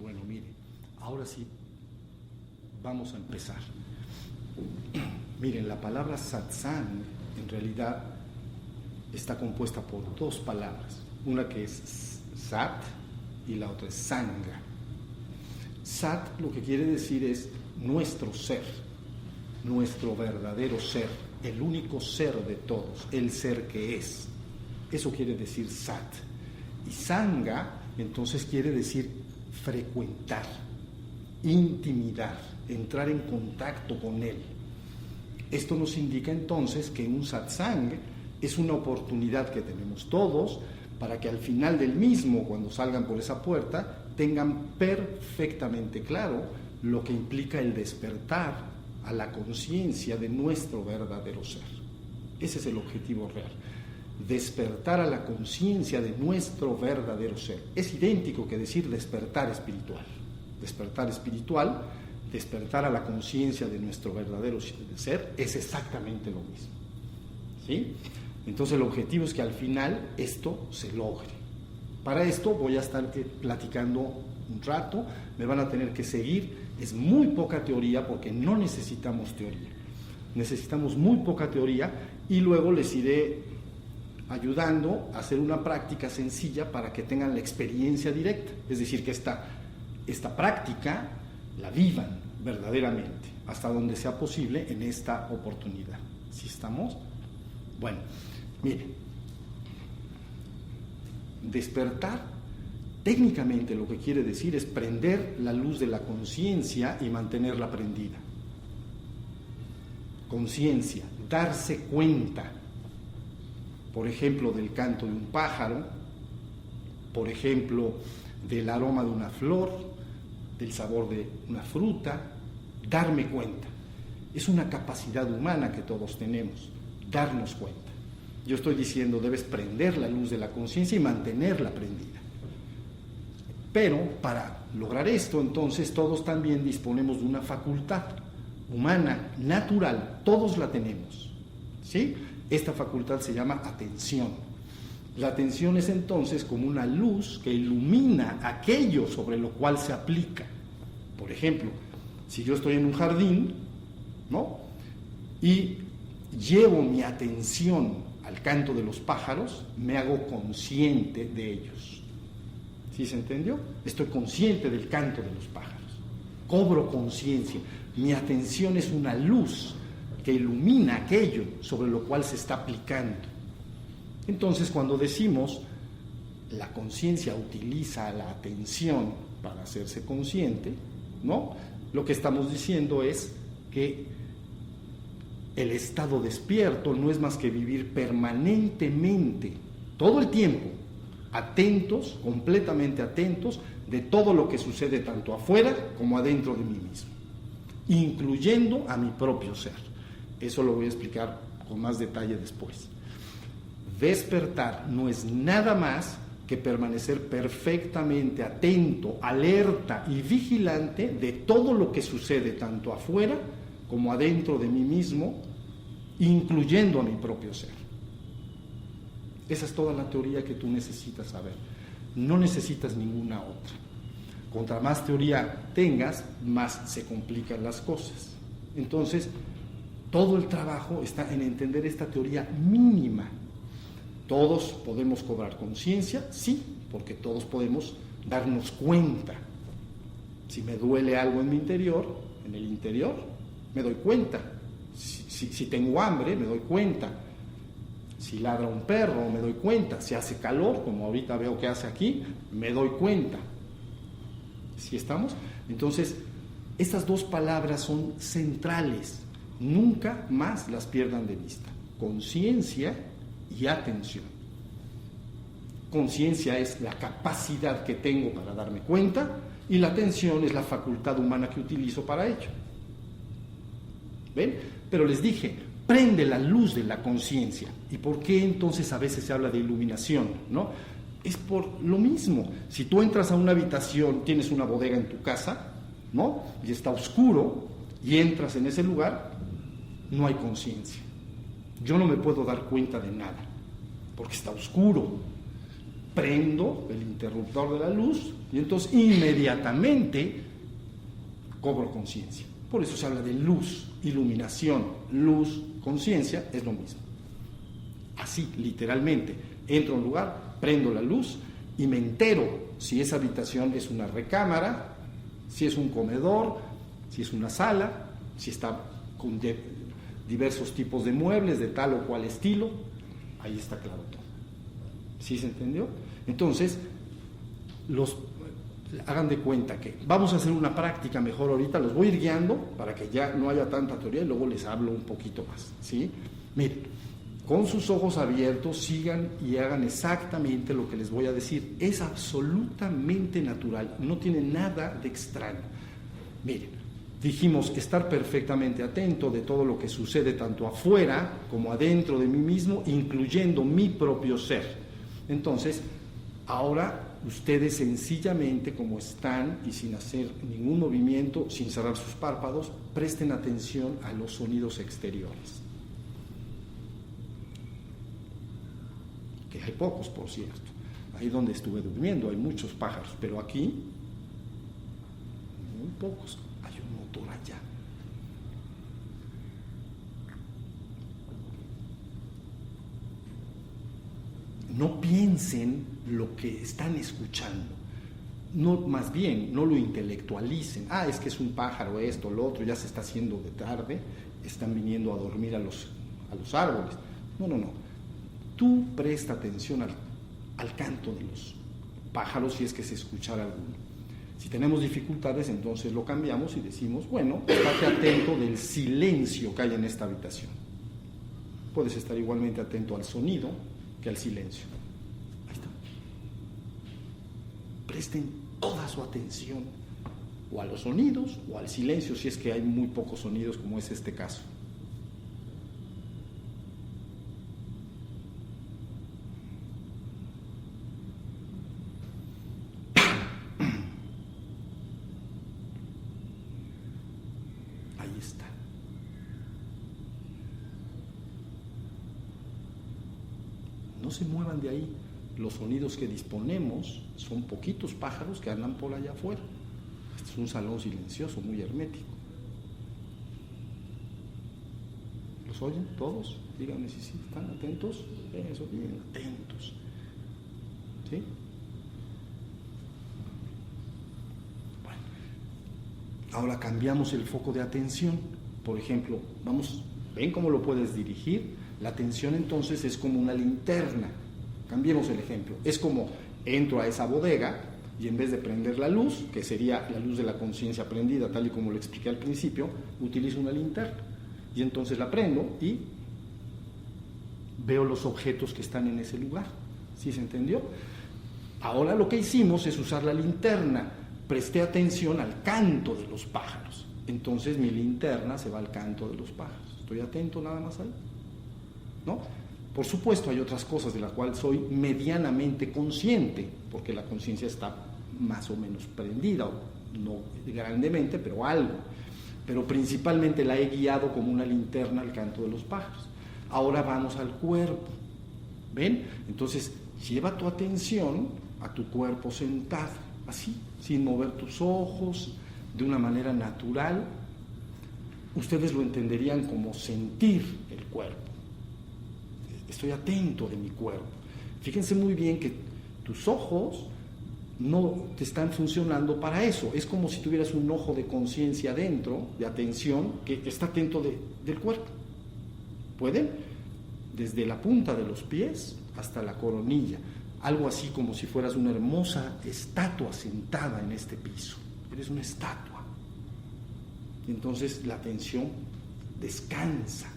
Bueno, mire, ahora sí vamos a empezar. Miren, la palabra satsang en realidad está compuesta por dos palabras, una que es sat y la otra es sanga. Sat lo que quiere decir es nuestro ser, nuestro verdadero ser, el único ser de todos, el ser que es. Eso quiere decir sat. Y sanga entonces quiere decir frecuentar, intimidar, entrar en contacto con él. Esto nos indica entonces que un satsang es una oportunidad que tenemos todos para que al final del mismo, cuando salgan por esa puerta, tengan perfectamente claro lo que implica el despertar a la conciencia de nuestro verdadero ser. Ese es el objetivo real. Despertar a la conciencia de nuestro verdadero ser. Es idéntico que decir despertar espiritual. Despertar espiritual, despertar a la conciencia de nuestro verdadero ser, es exactamente lo mismo. ¿Sí? Entonces el objetivo es que al final esto se logre. Para esto voy a estar platicando un rato, me van a tener que seguir. Es muy poca teoría porque no necesitamos teoría. Necesitamos muy poca teoría y luego les iré ayudando a hacer una práctica sencilla para que tengan la experiencia directa. Es decir, que esta práctica la vivan verdaderamente, hasta donde sea posible en esta oportunidad. ¿Sí estamos? Bueno, miren, despertar técnicamente lo que quiere decir es prender la luz de la conciencia y mantenerla prendida. Conciencia, darse cuenta, por ejemplo, del canto de un pájaro, por ejemplo, del aroma de una flor, del sabor de una fruta, darme cuenta. Es una capacidad humana que todos tenemos, darnos cuenta. Yo estoy diciendo, debes prender la luz de la conciencia y mantenerla prendida. Pero para lograr esto, entonces, todos también disponemos de una facultad humana, natural, todos la tenemos, ¿sí? Esta facultad se llama atención. La atención es entonces como una luz que ilumina aquello sobre lo cual se aplica. Por ejemplo, si yo estoy en un jardín, ¿no?, y llevo mi atención al canto de los pájaros, me hago consciente de ellos. ¿Sí se entendió? Estoy consciente del canto de los pájaros. Cobro conciencia. Mi atención es una luz que ilumina aquello sobre lo cual se está aplicando. Entonces, cuando decimos la conciencia utiliza la atención para hacerse consciente, ¿no?, lo que estamos diciendo es que el estado despierto no es más que vivir permanentemente, todo el tiempo, atentos, completamente atentos de todo lo que sucede tanto afuera como adentro de mí mismo, incluyendo a mi propio ser. Eso lo voy a explicar con más detalle después. Despertar no es nada más que permanecer perfectamente atento, alerta y vigilante de todo lo que sucede tanto afuera como adentro de mí mismo, incluyendo a mi propio ser. Esa es toda la teoría que tú necesitas saber. No necesitas ninguna otra. Contra más teoría tengas, más se complican las cosas. Entonces, todo el trabajo está en entender esta teoría mínima. ¿Todos podemos cobrar conciencia? Sí, porque todos podemos darnos cuenta. Si me duele algo en mi interior, en el interior, me doy cuenta. Si tengo hambre, me doy cuenta. Si ladra un perro, me doy cuenta. Si hace calor, como ahorita veo que hace aquí, me doy cuenta. ¿Sí estamos? Entonces, estas dos palabras son centrales. Nunca más las pierdan de vista. Conciencia y atención. Conciencia es la capacidad que tengo para darme cuenta y la atención es la facultad humana que utilizo para ello. ¿Ven? Pero les dije, prende la luz de la conciencia. ¿Y por qué entonces a veces se habla de iluminación, ¿no? Es por lo mismo. Si tú entras a una habitación, tienes una bodega en tu casa, ¿no?, y está oscuro, y entras en ese lugar, no hay conciencia. Yo no me puedo dar cuenta de nada, porque está oscuro. prendo el interruptor de la luz y entonces inmediatamente cobro conciencia. Por eso se habla de luz, iluminación, luz, conciencia, es lo mismo. Así, literalmente, entro a un lugar, prendo la luz y me entero si esa habitación es una recámara, si es un comedor, si es una sala, si está con diversos tipos de muebles de tal o cual estilo. Ahí está claro todo. ¿Sí se entendió? Entonces, hagan de cuenta que vamos a hacer una práctica mejor ahorita, los voy a ir guiando para que ya no haya tanta teoría y luego les hablo un poquito más, ¿sí? Miren, con sus ojos abiertos sigan y hagan exactamente lo que les voy a decir. Es absolutamente natural, no tiene nada de extraño. Miren, dijimos estar perfectamente atento de todo lo que sucede tanto afuera como adentro de mí mismo, incluyendo mi propio ser. Entonces, ahora ustedes sencillamente como están y sin hacer ningún movimiento, sin cerrar sus párpados, presten atención a los sonidos exteriores. Que hay pocos, por cierto. Ahí donde estuve durmiendo hay muchos pájaros, pero aquí muy pocos. Hay un motor allá. No piensen lo que están escuchando. No, más bien, no lo intelectualicen. Es que es un pájaro, esto, lo otro, ya se está haciendo de tarde, están viniendo a dormir a los árboles. No. Tú presta atención al canto de los pájaros si es que se escuchara alguno. Si tenemos dificultades, entonces lo cambiamos y decimos, bueno, estate atento del silencio que hay en esta habitación. Puedes estar igualmente atento al sonido que al silencio. Ahí está. Presten toda su atención o a los sonidos o al silencio si es que hay muy pocos sonidos como es este caso. Ahí está. No se muevan de ahí. Los sonidos que disponemos son poquitos pájaros que andan por allá afuera. Este es un salón silencioso, muy hermético. ¿Los oyen todos? Díganme si sí, ¿están atentos? Eso, bien, atentos. ¿Sí? Bueno, ahora cambiamos el foco de atención. Por ejemplo, ¿ven cómo lo puedes dirigir? La atención entonces es como una linterna. Cambiemos el ejemplo. Es como entro a esa bodega y en vez de prender la luz, que sería la luz de la conciencia prendida, tal y como lo expliqué al principio, utilizo una linterna. Y entonces la prendo y veo los objetos que están en ese lugar. ¿Sí se entendió? Ahora lo que hicimos es usar la linterna. Presté atención al canto de los pájaros. Entonces mi linterna se va al canto de los pájaros. ¿Estoy atento nada más ahí? ¿No? Por supuesto hay otras cosas de las cuales soy medianamente consciente, porque la conciencia está más o menos prendida, no grandemente, pero algo. Pero principalmente la he guiado como una linterna al canto de los pájaros. Ahora vamos al cuerpo. ¿Ven? Entonces lleva tu atención a tu cuerpo sentado, así, sin mover tus ojos, de una manera natural. Ustedes lo entenderían como sentir el cuerpo. Estoy atento de mi cuerpo. Fíjense muy bien que tus ojos no te están funcionando para eso. Es como si tuvieras un ojo de conciencia dentro, de atención, que está atento del cuerpo. ¿Pueden? Desde la punta de los pies hasta la coronilla. Algo así como si fueras una hermosa estatua sentada en este piso. Eres una estatua. Entonces la atención descansa,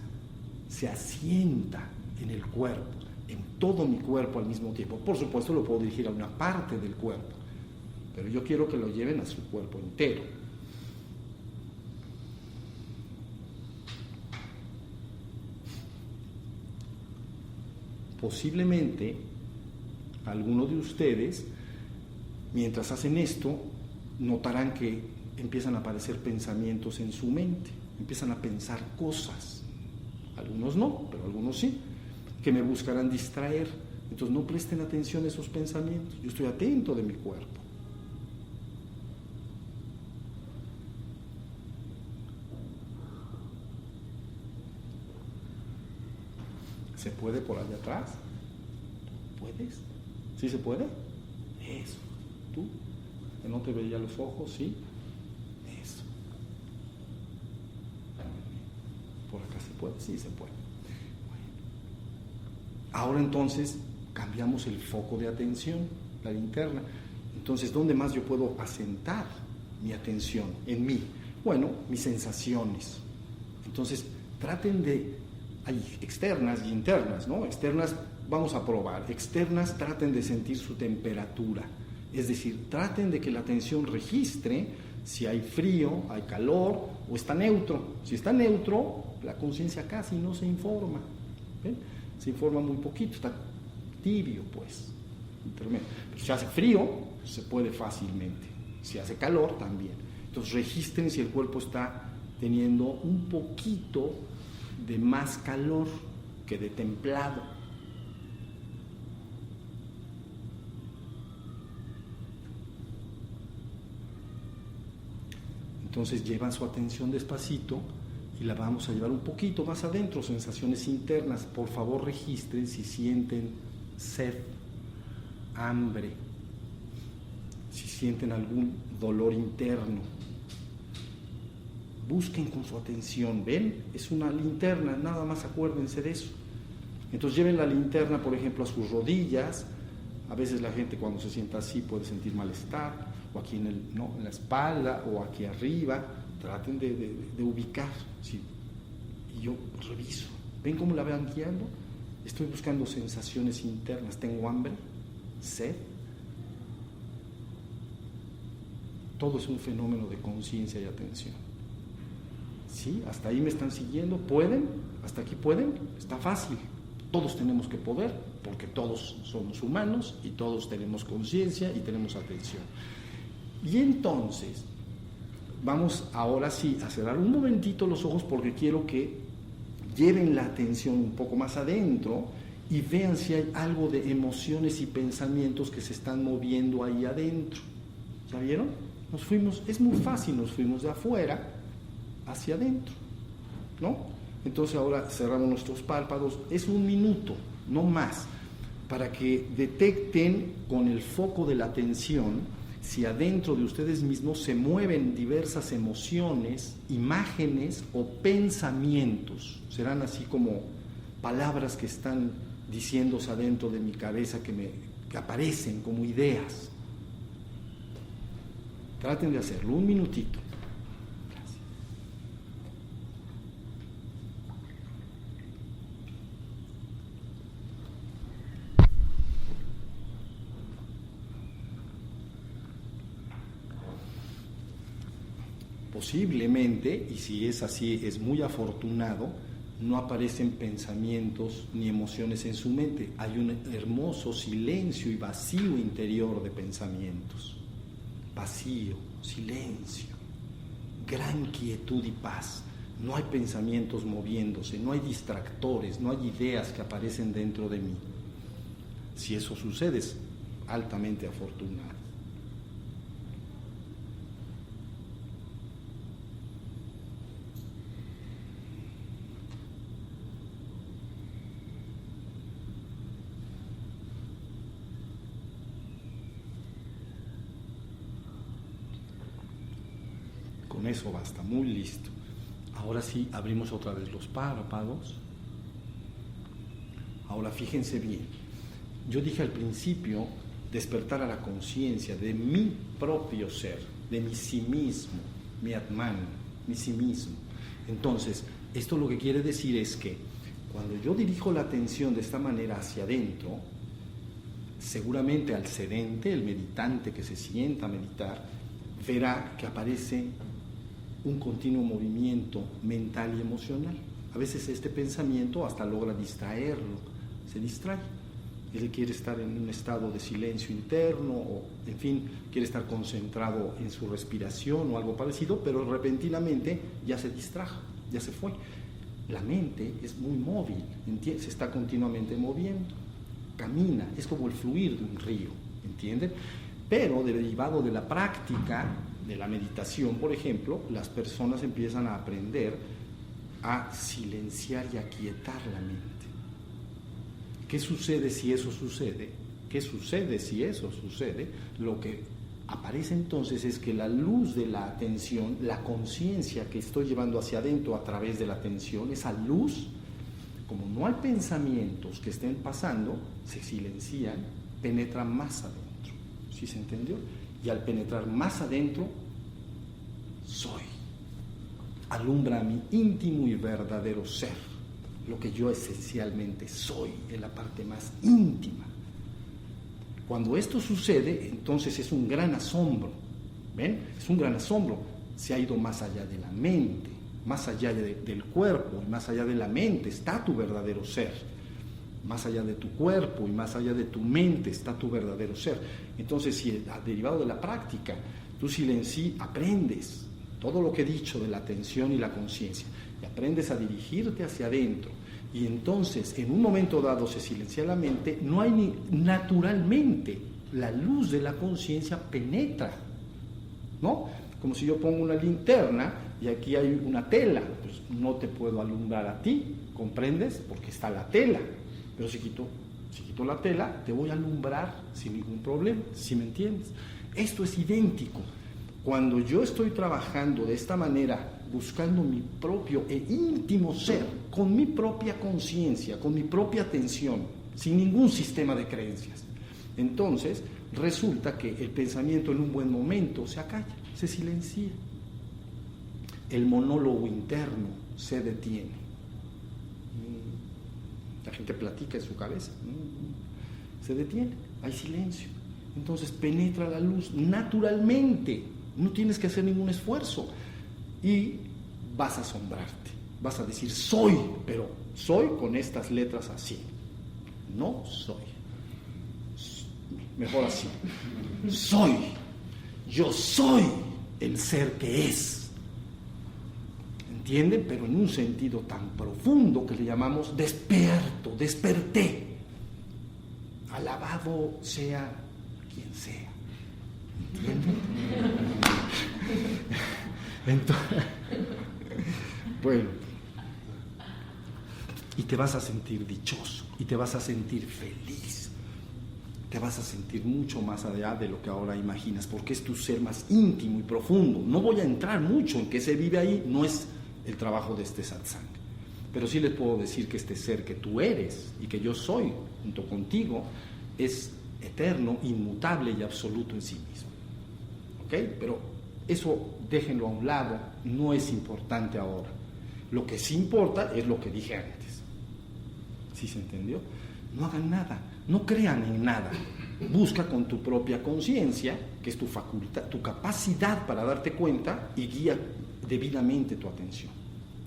se asienta en el cuerpo, en todo mi cuerpo al mismo tiempo. Por supuesto lo puedo dirigir a una parte del cuerpo, pero yo quiero que lo lleven a su cuerpo entero. Posiblemente algunos de ustedes, mientras hacen esto, notarán que empiezan a aparecer pensamientos en su mente, empiezan a pensar cosas. Algunos no, pero algunos sí, que me buscarán distraer. Entonces no presten atención a esos pensamientos, yo estoy atento de mi cuerpo. ¿Se puede por allá atrás? ¿Puedes? ¿Sí se puede? Eso. ¿Tú? ¿Que no te veía los ojos? ¿Sí? Eso. ¿Por acá se puede? Sí se puede. Bueno. Ahora entonces cambiamos el foco de atención, la linterna. Entonces, ¿dónde más yo puedo asentar mi atención? En mí. Bueno, mis sensaciones. Entonces, traten de... Hay externas y internas, ¿no? Externas vamos a probar. Externas, traten de sentir su temperatura. Es decir, traten de que la atención registre si hay frío, hay calor o está neutro. Si está neutro, la conciencia casi no se informa. ¿Ven? Se informa muy poquito, está tibio, pues. Intermedio. Pero si hace frío, pues se puede fácilmente. Si hace calor, también. Entonces, registren si el cuerpo está teniendo un poquito de más calor que de templado. Entonces llevan su atención despacito y la vamos a llevar un poquito más adentro, sensaciones internas. Por favor, registren si sienten sed, hambre, si sienten algún dolor interno. Busquen con su atención, ¿ven? Es una linterna, nada más acuérdense de eso. Entonces lleven la linterna, por ejemplo, a sus rodillas. A veces la gente cuando se sienta así puede sentir malestar, o aquí en la espalda, o aquí arriba. Traten de ubicar, ¿sí? Y yo reviso. ¿Ven cómo la van guiando? Estoy buscando sensaciones internas. ¿Tengo hambre? ¿Sed? Todo es un fenómeno de conciencia y atención. ¿Sí? ¿Hasta ahí me están siguiendo? ¿Pueden? ¿Hasta aquí pueden? Está fácil. Todos tenemos que poder, porque todos somos humanos y todos tenemos conciencia y tenemos atención. Y entonces, vamos ahora sí a cerrar un momentito los ojos porque quiero que lleven la atención un poco más adentro y vean si hay algo de emociones y pensamientos que se están moviendo ahí adentro. ¿Ya vieron? Nos fuimos, es muy fácil, nos fuimos de afuera hacia adentro, ¿no? Entonces ahora cerramos nuestros párpados, es 1 minuto, no más, para que detecten con el foco de la atención si adentro de ustedes mismos se mueven diversas emociones, imágenes o pensamientos. Serán así como palabras que están diciéndose adentro de mi cabeza que aparecen como ideas. Traten de hacerlo, 1 minutito. Posiblemente, y si es así, es muy afortunado, no aparecen pensamientos ni emociones en su mente. Hay un hermoso silencio y vacío interior de pensamientos. Vacío, silencio, gran quietud y paz. No hay pensamientos moviéndose, no hay distractores, no hay ideas que aparecen dentro de mí. Si eso sucede, es altamente afortunado. Con eso basta, muy listo. Ahora sí, abrimos otra vez los párpados. Ahora fíjense bien. Yo dije al principio, despertar a la conciencia de mi propio ser, de mi sí mismo, mi Atman, mi sí mismo. Entonces, esto lo que quiere decir es que cuando yo dirijo la atención de esta manera hacia adentro, seguramente al sedente, el meditante que se sienta a meditar, verá que aparece un continuo movimiento mental y emocional. A veces este pensamiento hasta logra distraerlo, se distrae. Él quiere estar en un estado de silencio interno o, en fin, quiere estar concentrado en su respiración o algo parecido, pero repentinamente ya se distrajo, ya se fue. La mente es muy móvil, se está continuamente moviendo. camina, es como el fluir de un río, ¿entienden? Pero derivado de la práctica de la meditación, por ejemplo, las personas empiezan a aprender a silenciar y a aquietar la mente. ¿Qué sucede si eso sucede? ¿Qué sucede si eso sucede? Lo que aparece entonces es que la luz de la atención, la conciencia que estoy llevando hacia adentro a través de la atención, esa luz, como no hay pensamientos que estén pasando, se silencian, penetra más adentro. ¿Sí se entendió? Y al penetrar más adentro, soy. Alumbra a mi íntimo y verdadero ser, lo que yo esencialmente soy, en la parte más íntima. Cuando esto sucede, entonces es un gran asombro. ¿Ven? Es un gran asombro. Se ha ido más allá de la mente, más allá del cuerpo, y más allá de la mente está tu verdadero ser. Más allá de tu cuerpo y más allá de tu mente está tu verdadero ser. Entonces, si derivado de la práctica, tú aprendes todo lo que he dicho de la atención y la conciencia, y aprendes a dirigirte hacia adentro, y entonces en un momento dado se silencia la mente, no hay naturalmente la luz de la conciencia penetra, ¿no? Como si yo pongo una linterna y aquí hay una tela, pues no te puedo alumbrar a ti, ¿comprendes? Porque está la tela, pero si quito la tela, te voy a alumbrar sin ningún problema, ¿sí me entiendes? Esto es idéntico. Cuando yo estoy trabajando de esta manera, buscando mi propio e íntimo ser, con mi propia conciencia, con mi propia atención, sin ningún sistema de creencias, entonces resulta que el pensamiento en un buen momento se acalla, se silencia. El monólogo interno se detiene. La gente platica en su cabeza, se detiene, hay silencio. Entonces penetra la luz naturalmente. No tienes que hacer ningún esfuerzo y vas a asombrarte, vas a decir soy, pero soy con estas letras así, no soy, mejor así, soy, yo soy el ser que es, ¿entienden? Pero en un sentido tan profundo que le llamamos despierto, desperté, alabado sea quien sea. ¿Entienden? Entonces, bueno, y te vas a sentir dichoso, y te vas a sentir feliz, te vas a sentir mucho más allá de lo que ahora imaginas, porque es tu ser más íntimo y profundo. No voy a entrar mucho en qué se vive ahí, no es el trabajo de este satsang, pero sí les puedo decir que este ser que tú eres y que yo soy junto contigo es eterno, inmutable y absoluto en sí mismo. ¿Ok? Pero eso déjenlo a un lado, no es importante ahora. Lo que sí importa es lo que dije antes. ¿Sí se entendió? No hagan nada, no crean en nada. Busca con tu propia conciencia, que es tu facultad, tu capacidad para darte cuenta, y guía debidamente tu atención.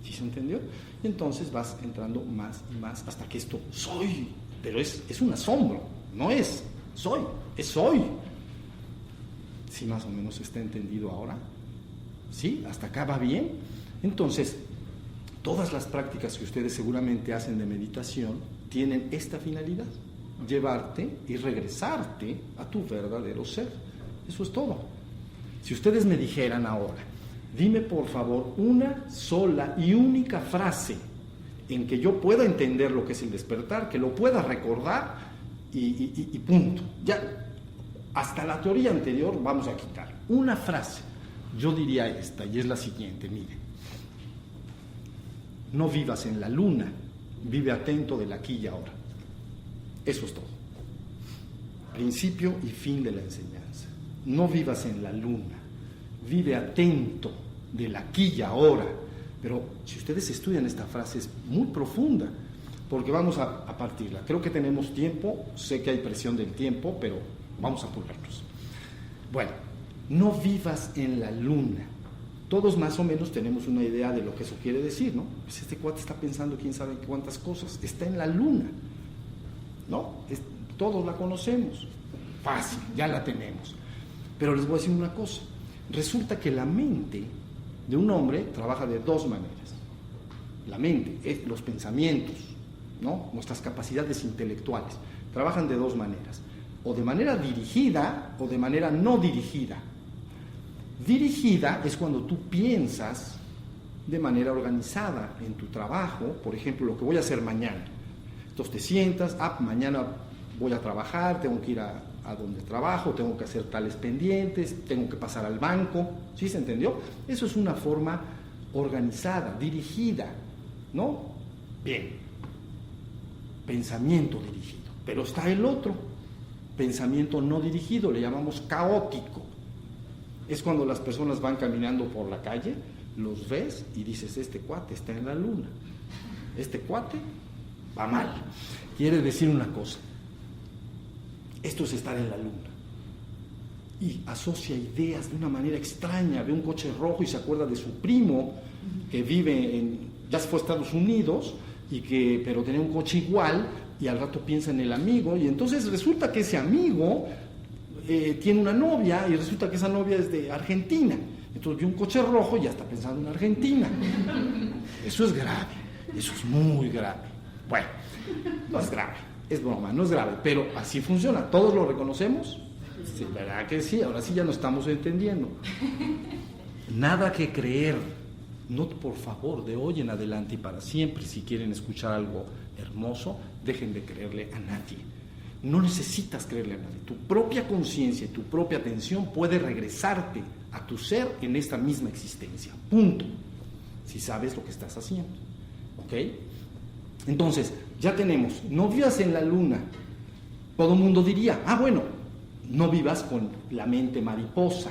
¿Sí se entendió? Y entonces vas entrando más y más hasta que esto soy, pero es un asombro, no es soy, es soy. ¿Sí más o menos está entendido ahora? ¿Sí? ¿Hasta acá va bien? Entonces, todas las prácticas que ustedes seguramente hacen de meditación tienen esta finalidad: llevarte y regresarte a tu verdadero ser. Eso es todo. Si ustedes me dijeran ahora, dime por favor una sola y única frase en que yo pueda entender lo que es el despertar, que lo pueda recordar y punto. Ya, hasta la teoría anterior vamos a quitar. Una frase, yo diría esta, y es la siguiente, miren. No vivas en la luna, vive atento del aquí y ahora. Eso es todo. Principio y fin de la enseñanza. No vivas en la luna, vive atento del aquí y ahora. Pero si ustedes estudian esta frase es muy profunda, porque vamos a partirla. Creo que tenemos tiempo, sé que hay presión del tiempo, pero vamos a apurarnos. Bueno, no vivas en la luna. Todos más o menos tenemos una idea de lo que eso quiere decir, ¿no? Pues este cuate está pensando quién sabe cuántas cosas. Está en la luna, ¿no? Todos la conocemos. Fácil, ya la tenemos. Pero les voy a decir una cosa. Resulta que la mente de un hombre trabaja de dos maneras. La mente es los pensamientos, ¿no? Nuestras capacidades intelectuales. trabajan de dos maneras, o de manera dirigida o de manera no dirigida. Dirigida es cuando tú piensas de manera organizada en tu trabajo, por ejemplo, lo que voy a hacer mañana. Entonces te sientas, mañana voy a trabajar, tengo que ir a donde trabajo, tengo que hacer tales pendientes, tengo que pasar al banco, ¿sí se entendió? Eso es una forma organizada, dirigida, ¿no? Bien, pensamiento dirigido, pero está el otro, pensamiento no dirigido, le llamamos caótico. Es cuando las personas van caminando por la calle, los ves y dices, este cuate está en la luna, este cuate va mal. Quiere decir una cosa, esto es estar en la luna. Y asocia ideas de una manera extraña, ve un coche rojo y se acuerda de su primo que vive ya se fue a Estados Unidos, pero tenía un coche igual, y al rato piensa en el amigo, y entonces resulta que ese amigo tiene una novia, y resulta que esa novia es de Argentina. Entonces vio un coche rojo y ya está pensando en Argentina. Eso es grave, eso es muy grave. Bueno, no es grave, es broma, no es grave, pero así funciona. ¿Todos lo reconocemos? Sí, ¿verdad que sí? Ahora sí ya nos estamos entendiendo. Nada que creer. No, por favor, de hoy en adelante y para siempre, si quieren escuchar algo hermoso, dejen de creerle a nadie. No necesitas creerle a nadie. Tu propia conciencia y tu propia atención puede regresarte a tu ser en esta misma existencia. Punto. Si sabes lo que estás haciendo. ¿Ok? Entonces, ya tenemos, no vivas en la luna. Todo el mundo diría, bueno, no vivas con la mente mariposa.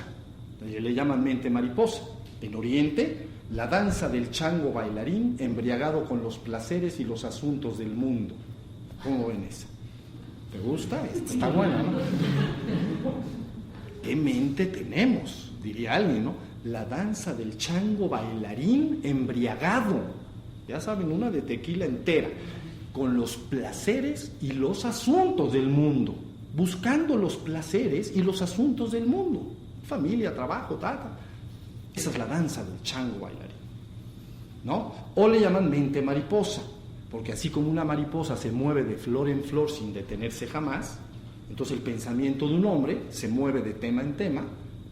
Le llaman mente mariposa. En Oriente, la danza del chango bailarín embriagado con los placeres y los asuntos del mundo. ¿Cómo ven esa? ¿Te gusta? Está buena, ¿no? ¿Qué mente tenemos? Diría alguien, ¿no? La danza del chango bailarín embriagado. Ya saben, una de tequila entera. Con los placeres y los asuntos del mundo. Buscando los placeres y los asuntos del mundo. Familia, trabajo, tal. Esa es la danza del chango bailarín, ¿no? O le llaman mente mariposa, porque así como una mariposa se mueve de flor en flor sin detenerse jamás, entonces el pensamiento de un hombre se mueve de tema en tema,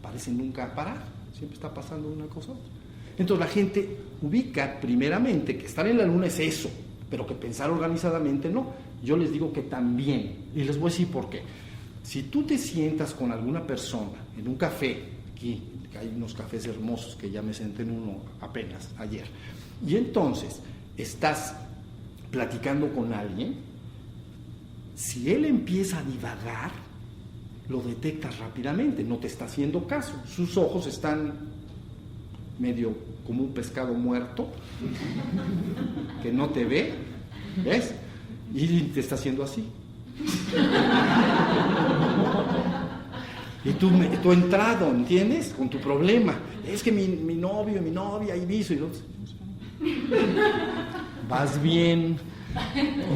parece nunca parar, siempre está pasando una cosa a otra. Entonces la gente ubica primeramente que estar en la luna es eso, pero que pensar organizadamente no. Yo les digo que también, y les voy a decir por qué. Si tú te sientas con alguna persona en un café, aquí hay unos cafés hermosos que ya me senté en uno apenas ayer, y entonces estás platicando con alguien, si él empieza a divagar, lo detectas rápidamente, no te está haciendo caso, sus ojos están medio como un pescado muerto, que no te ve, ¿ves? Y te está haciendo así. Y tú entrado, ¿entiendes? Con tu problema. Es que mi novio, mi novia, y viso, y vas bien.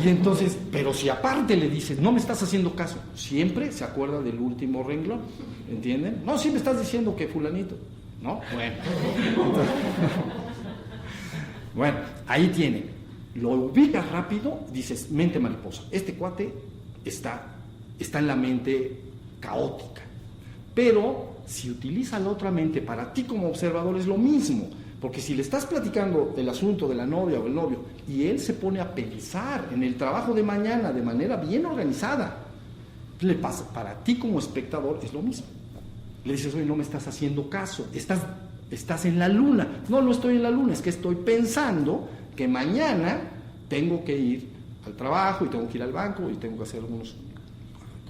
Y entonces, pero si aparte le dices, no me estás haciendo caso, siempre se acuerda del último renglón, ¿entienden? No, sí me estás diciendo que fulanito, ¿no? Bueno. Entonces, bueno, ahí tiene. Lo ubicas rápido, dices, mente mariposa. Este cuate está en la mente caótica. Pero si utiliza la otra mente para ti como observador es lo mismo, porque si le estás platicando del asunto de la novia o el novio y él se pone a pensar en el trabajo de mañana de manera bien organizada, le pasa, para ti como espectador es lo mismo. Le dices, oye, no me estás haciendo caso, estás en la luna. No estoy en la luna, es que estoy pensando que mañana tengo que ir al trabajo y tengo que ir al banco y tengo que hacer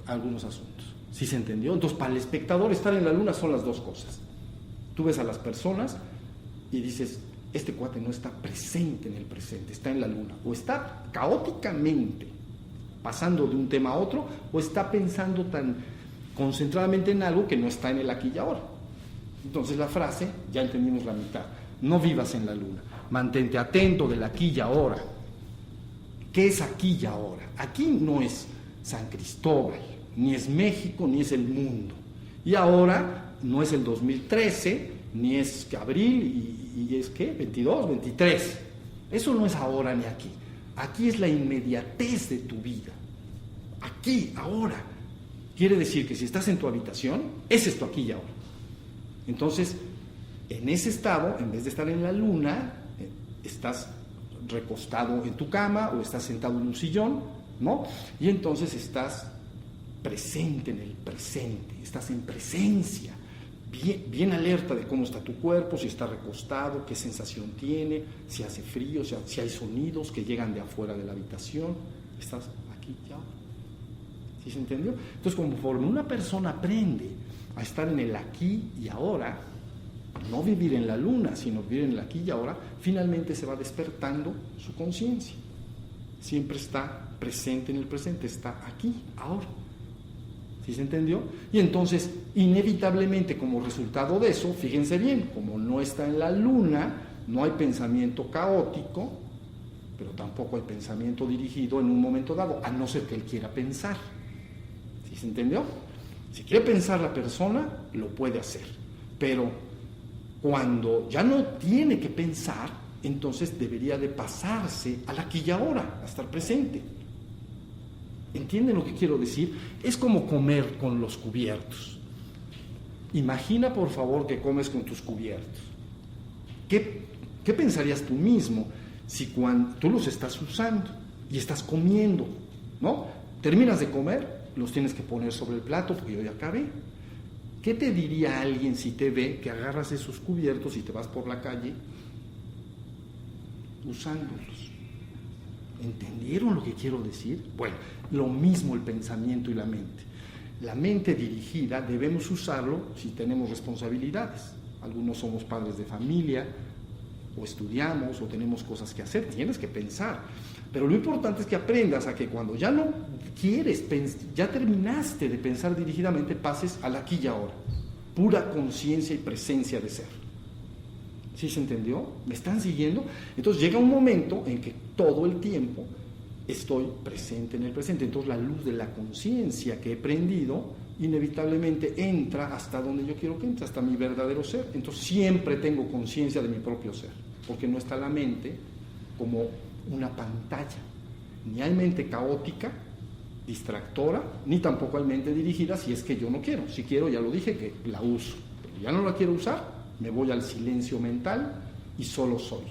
algunos asuntos. ¿Sí se entendió? Entonces, para el espectador, estar en la luna son las dos cosas. Tú ves a las personas y dices, este cuate no está presente en el presente, está en la luna. O está caóticamente pasando de un tema a otro, o está pensando tan concentradamente en algo que no está en el aquí y ahora. Entonces, la frase, ya entendimos la mitad. No vivas en la luna. Mantente atento del aquí y ahora. ¿Qué es aquí y ahora? Aquí no es San Cristóbal, ni es México, ni es el mundo. Y ahora no es el 2013, ni es abril, y es ¿qué? 22, 23. Eso no es ahora ni aquí. Aquí es la inmediatez de tu vida. aquí, ahora. Quiere decir que si estás en tu habitación, ese es tu aquí y ahora. Entonces, en ese estado, en vez de estar en la luna, estás recostado en tu cama o estás sentado en un sillón, ¿no? Y entonces estás presente en el presente, estás en presencia, bien alerta de cómo está tu cuerpo, si está recostado, qué sensación tiene, si hace frío, si hay sonidos que llegan de afuera de la habitación. Estás aquí y ahora. ¿Sí se entendió? Entonces, conforme una persona aprende a estar en el aquí y ahora, no vivir en la luna, sino vivir en el aquí y ahora, finalmente se va despertando su conciencia. Siempre está presente en el presente, está aquí, ahora. ¿Sí se entendió? Y entonces, inevitablemente, como resultado de eso, fíjense bien, como no está en la luna, no hay pensamiento caótico, pero tampoco hay pensamiento dirigido en un momento dado, a no ser que él quiera pensar. ¿Sí se entendió? Si quiere pensar la persona, lo puede hacer, pero cuando ya no tiene que pensar, entonces debería de pasarse al aquí y ahora, a estar presente. ¿Entienden lo que quiero decir? Es como comer con los cubiertos. Imagina, por favor, que comes con tus cubiertos. ¿Qué pensarías tú mismo si cuando tú los estás usando y estás comiendo, ¿no? Terminas de comer, los tienes que poner sobre el plato porque yo ya acabé. ¿Qué te diría alguien si te ve que agarras esos cubiertos y te vas por la calle usándolos? ¿Entendieron lo que quiero decir? Bueno, lo mismo el pensamiento y la mente. La mente dirigida debemos usarlo si tenemos responsabilidades. Algunos somos padres de familia, o estudiamos, o tenemos cosas que hacer, tienes que pensar. Pero lo importante es que aprendas a que cuando ya no quieres, ya terminaste de pensar dirigidamente, pases al aquí y ahora. Pura conciencia y presencia de ser. ¿Sí se entendió? ¿Me están siguiendo? Entonces llega un momento en que todo el tiempo estoy presente en el presente. Entonces la luz de la conciencia que he prendido inevitablemente entra hasta donde yo quiero que entre, hasta mi verdadero ser. Entonces siempre tengo conciencia de mi propio ser, porque no está la mente como una pantalla. Ni hay mente caótica, distractora, ni tampoco hay mente dirigida si es que yo no quiero. Si quiero, ya lo dije, que la uso. Pero ya no la quiero usar, me voy al silencio mental y solo soy.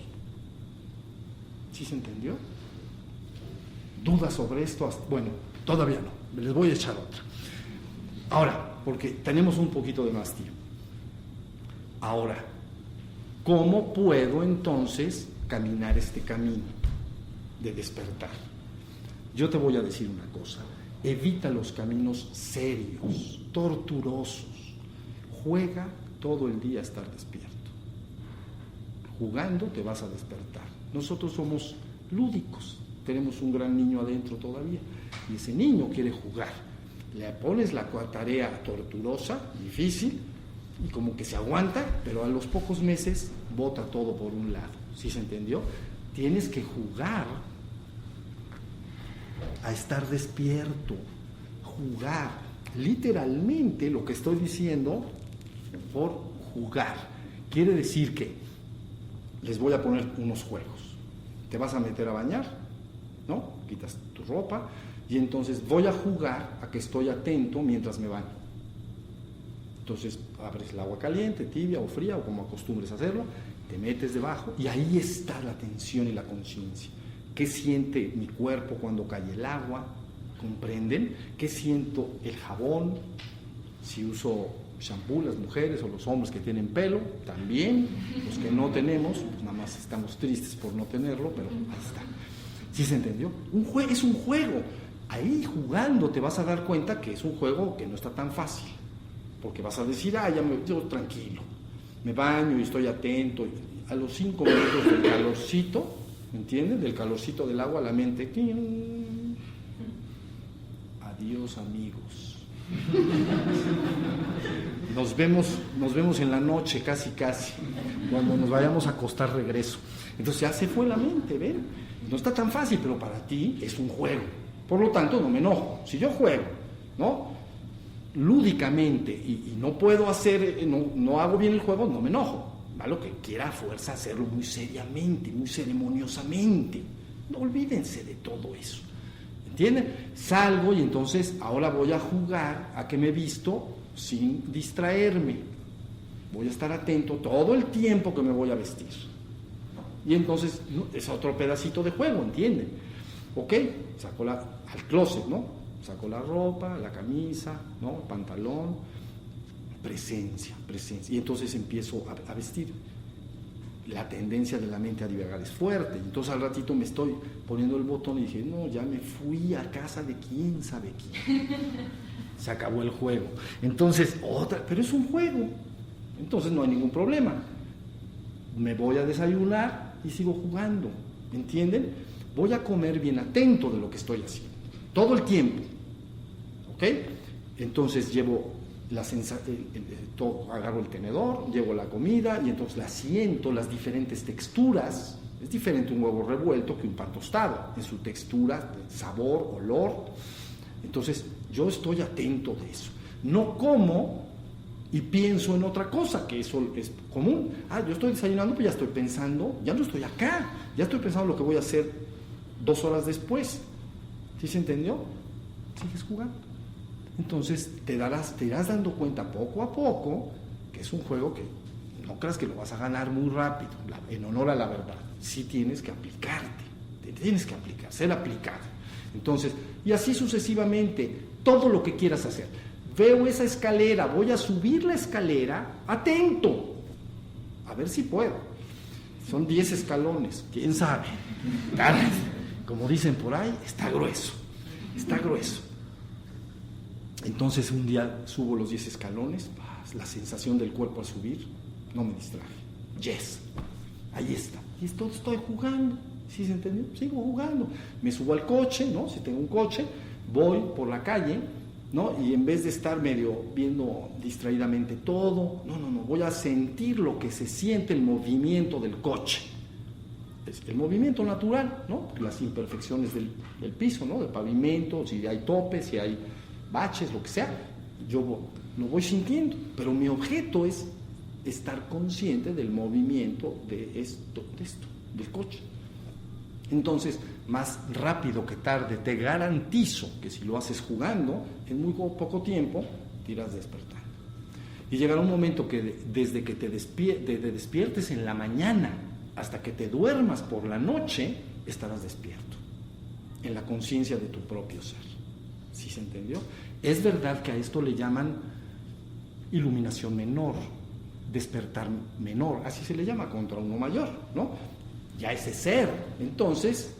¿Sí se entendió? ¿Dudas sobre esto? Bueno, todavía no, les voy a echar otra. Ahora, porque tenemos un poquito de más tiempo. Ahora, ¿cómo puedo entonces caminar este camino de despertar? Yo te voy a decir una cosa, evita los caminos serios, torturosos. Juega todo el día a estar despierto. Jugando te vas a despertar. Nosotros somos lúdicos, tenemos un gran niño adentro todavía, y ese niño quiere jugar. Le pones la tarea torturosa, difícil, y como que se aguanta, pero a los pocos meses bota todo por un lado. ¿Sí se entendió? Tienes que jugar a estar despierto, jugar. Literalmente lo que estoy diciendo por jugar quiere decir que les voy a poner unos juegos. Te vas a meter a bañar, ¿no? Quitas tu ropa y entonces voy a jugar a que estoy atento mientras me baño. Entonces abres el agua caliente, tibia o fría o como acostumbres a hacerlo, te metes debajo y ahí está la atención y la conciencia. ¿Qué siente mi cuerpo cuando cae el agua? ¿Comprenden? ¿Qué siento el jabón? Si uso shampoo, las mujeres o los hombres que tienen pelo, también. Los que no tenemos, pues nada más estamos tristes por no tenerlo, pero ahí está. ¿Sí se entendió? Es un juego. Ahí jugando te vas a dar cuenta que es un juego que no está tan fácil. Porque vas a decir, yo tranquilo, me baño y estoy atento. Y a los 5 minutos del calorcito, ¿entienden? Del calorcito del agua, la mente, ¡ting! Adiós, amigos. Nos vemos en la noche, casi. Cuando nos vayamos a acostar, regreso. Entonces ya se fue la mente, ¿ven? No está tan fácil, pero para ti es un juego. Por lo tanto, no me enojo. Si yo juego, ¿no? Lúdicamente y no puedo hacer, no hago bien el juego, no me enojo. Va lo que quiera a fuerza hacerlo muy seriamente, muy ceremoniosamente. No olvídense de todo eso. ¿entienden? Salgo y entonces ahora voy a jugar a que me visto sin distraerme. Voy a estar atento todo el tiempo que me voy a vestir. Y entonces es otro pedacito de juego, ¿entienden? ¿Ok? Saco al closet, ¿no? Saco la ropa, la camisa, ¿no? El pantalón, presencia. Y entonces empiezo a vestir. La tendencia de la mente a divagar es fuerte. Entonces al ratito me estoy poniendo el botón y dije, no, ya me fui a casa de quién sabe quién. Se acabó el juego. Entonces, pero es un juego. Entonces no hay ningún problema. Me voy a desayunar y sigo jugando. ¿Entienden? Voy a comer bien atento de lo que estoy haciendo. Todo el tiempo. ¿Ok? Entonces llevo agarro el tenedor, llevo la comida y entonces la siento, las diferentes texturas. Es diferente un huevo revuelto que un pan tostado en su textura, sabor, olor. Entonces yo estoy atento de eso. No como y pienso en otra cosa, que eso es común. Yo estoy desayunando, pues ya estoy pensando, ya no estoy acá, ya estoy pensando lo que voy a hacer 2 horas después. ¿Sí se entendió? Sigues jugando. Entonces te irás dando cuenta poco a poco que es un juego que no creas que lo vas a ganar muy rápido, en honor a la verdad. Sí tienes que aplicarte, te tienes que aplicar, ser aplicado. Entonces, y así sucesivamente, todo lo que quieras hacer. Veo esa escalera, voy a subir la escalera, atento, a ver si puedo. Son 10 escalones, quién sabe. Como dicen por ahí, está grueso. Entonces un día subo los 10 escalones, la sensación del cuerpo al subir, no me distraje. Yes, ahí está. Y estoy jugando, ¿sí se entendió? Sigo jugando. Me subo al coche, ¿no? Si tengo un coche, voy por la calle, ¿no? Y en vez de estar medio viendo distraídamente todo, no, voy a sentir lo que se siente el movimiento del coche. Es el movimiento natural, ¿no? Las imperfecciones del piso, ¿no? Del pavimento, si hay topes, si hay baches, lo que sea, yo lo voy sintiendo, pero mi objeto es estar consciente del movimiento de esto, del coche. Entonces, más rápido que tarde, te garantizo que si lo haces jugando, en muy poco tiempo te irás despertando. Y llegará un momento que desde que te despiertes en la mañana hasta que te duermas por la noche, estarás despierto, en la conciencia de tu propio ser. ¿Sí se entendió? Es verdad que a esto le llaman iluminación menor, despertar menor, así se le llama contra uno mayor, ¿no? Ya ese ser, entonces,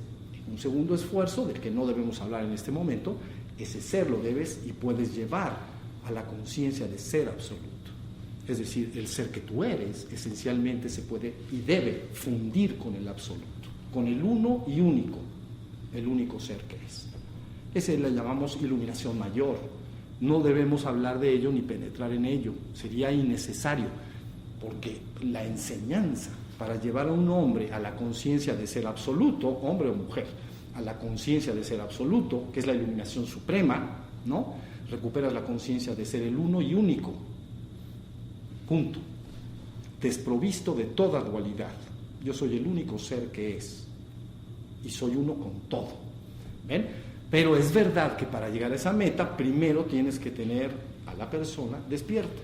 un segundo esfuerzo del que no debemos hablar en este momento, ese ser lo debes y puedes llevar a la conciencia de ser absoluto. Es decir, el ser que tú eres, esencialmente se puede y debe fundir con el absoluto, con el uno y único, el único ser que es. Ese le llamamos iluminación mayor. No debemos hablar de ello ni penetrar en ello, sería innecesario, porque la enseñanza para llevar a un hombre a la conciencia de ser absoluto, hombre o mujer, a la conciencia de ser absoluto, que es la iluminación suprema, ¿no? Recuperas la conciencia de ser el uno y único, punto, desprovisto de toda dualidad. Yo soy el único ser que es, y soy uno con todo, ¿ven? Pero es verdad que para llegar a esa meta, primero tienes que tener a la persona despierta.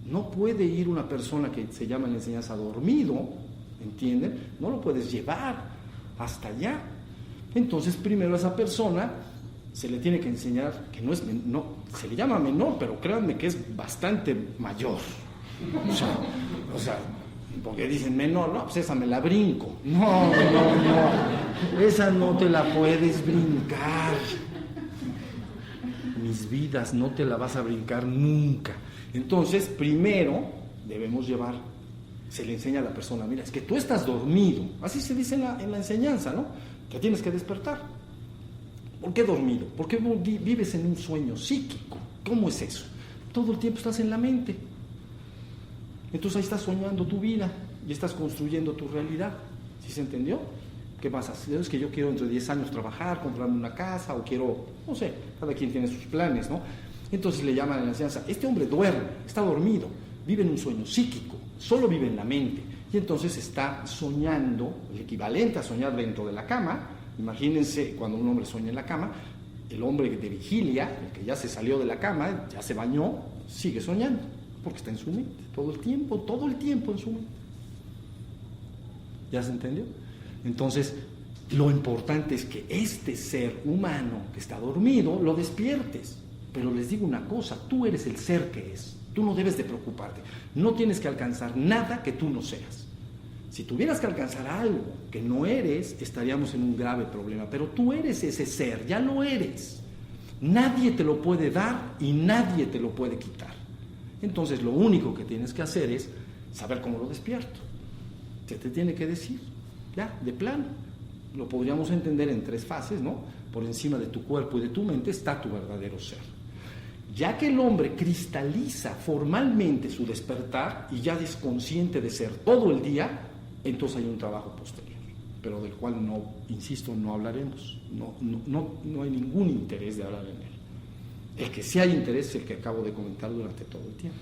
No puede ir una persona que se llama en la enseñanza dormido, ¿entienden? No lo puedes llevar hasta allá. Entonces, primero a esa persona se le tiene que enseñar que se le llama menor, pero créanme que es bastante mayor. O sea, porque dicen menor, no, pues esa me la brinco. No, esa no te la puedes brincar. Mis vidas, no te la vas a brincar nunca. Entonces, primero debemos llevar, se le enseña a la persona, mira, es que tú estás dormido, así se dice en la enseñanza, ¿no? Que tienes que despertar. ¿Por qué dormido? Porque vives en un sueño psíquico. ¿Cómo es eso? Todo el tiempo estás en la mente. Entonces ahí estás soñando tu vida y estás construyendo tu realidad. ¿Sí se entendió? ¿Qué pasa? Es que yo quiero entre 10 años trabajar, comprarme una casa, o quiero, no sé, cada quien tiene sus planes, ¿no? Entonces le llaman a la enseñanza, este hombre duerme, está dormido, vive en un sueño psíquico, solo vive en la mente, y entonces está soñando, el equivalente a soñar dentro de la cama. Imagínense cuando un hombre sueña en la cama, El hombre de vigilia, el que ya se salió de la cama, ya se bañó, sigue soñando, porque está en su mente, todo el tiempo en su mente. ¿Ya se entendió? Entonces, lo importante es que este ser humano que está dormido, lo despiertes. Pero les digo una cosa, tú eres el ser que es, tú no debes de preocuparte, no tienes que alcanzar nada que tú no seas. Si tuvieras que alcanzar algo que no eres, estaríamos en un grave problema, pero tú eres ese ser, ya lo eres. Nadie te lo puede dar y nadie te lo puede quitar. Entonces lo único que tienes que hacer es saber cómo lo despierto. Se te tiene que decir, ya, de plano. Lo podríamos entender en 3 fases, ¿no? Por encima de tu cuerpo y de tu mente está tu verdadero ser. Ya que el hombre cristaliza formalmente su despertar y ya es consciente de ser todo el día, entonces hay un trabajo posterior, pero del cual no, insisto, no hablaremos. No hay ningún interés de hablar en él. El que sí hay interés es el que acabo de comentar durante todo el tiempo.